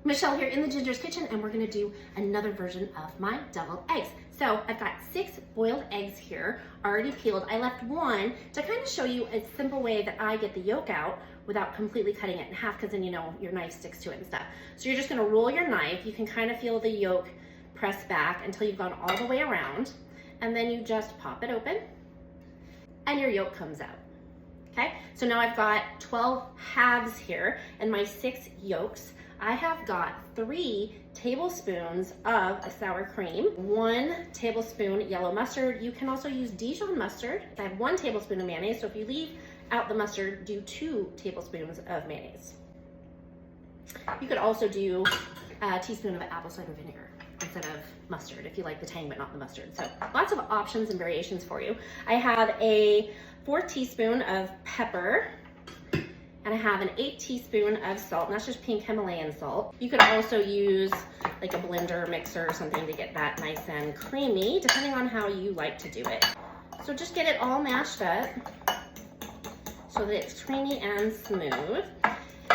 Michelle here in the Ginger's Kitchen, and we're gonna do another version of my deviled eggs. So I've got 6 boiled eggs here, already peeled. I left one to kind of show you a simple way that I get the yolk out without completely cutting it in half, because then you know your knife sticks to it and stuff. So you're just gonna roll your knife. You can kind of feel the yolk press back until you've gone all the way around, and then you just pop it open, and your yolk comes out. Okay, so now I've got 12 halves here, and my 6 yolks. I have got 3 tablespoons of a sour cream, 1 tablespoon yellow mustard. You can also use Dijon mustard. I have 1 tablespoon of mayonnaise, so if you leave out the mustard, do 2 tablespoons of mayonnaise. You could also do a teaspoon of apple cider vinegar instead of mustard if you like the tang but not the mustard. So lots of options and variations for you. I have a 4th teaspoon of pepper, and I have an 1/8 teaspoon of salt, and that's just pink Himalayan salt. You could also use like a blender mixer or something to get that nice and creamy, depending on how you like to do it. So just get it all mashed up so that it's creamy and smooth.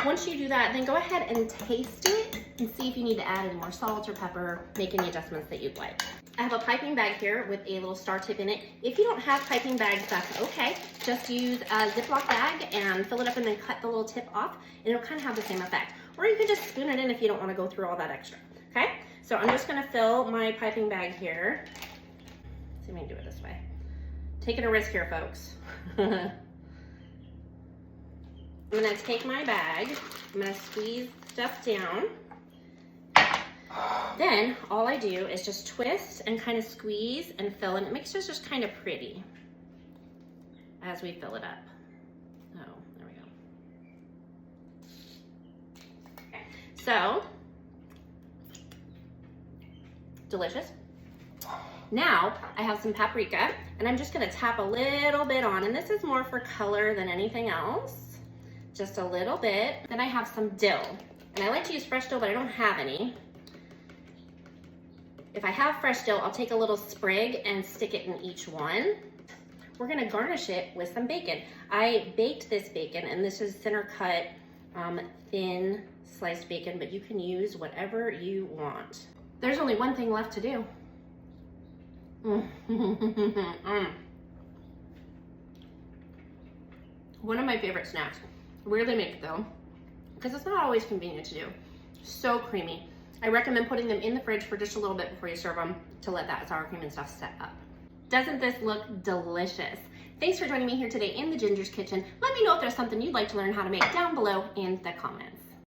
Once you do that, then go ahead and taste it and see if you need to add any more salt or pepper, make any adjustments that you'd like. I have a piping bag here with a little star tip in it. If you don't have piping bags, that's okay. Just use a Ziploc bag and fill it up and then cut the little tip off, and it'll kind of have the same effect. Or you can just spoon it in if you don't want to go through all that extra, okay? So I'm just gonna fill my piping bag here. Let's see if I can do it this way. Taking a risk here, folks. I'm gonna take my bag, I'm gonna squeeze stuff down. Then all I do is just twist and kind of squeeze and fill, and it makes it just kind of pretty as we fill it up. Oh, there we go. Okay, so delicious. Now I have some paprika, and I'm just gonna tap a little bit on, and this is more for color than anything else. Just a little bit. Then I have some dill, and I like to use fresh dill, but I don't have any. If I have fresh dill, I'll take a little sprig and stick it in each one. We're gonna garnish it with some bacon. I baked this bacon, and this is center cut, thin sliced bacon, but you can use whatever you want. There's only one thing left to do. One of my favorite snacks. Rarely make it though, because it's not always convenient to do. So creamy. I recommend putting them in the fridge for just a little bit before you serve them to let that sour cream and stuff set up. Doesn't this look delicious? Thanks for joining me here today in the Ginger's Kitchen. Let me know if there's something you'd like to learn how to make down below in the comments.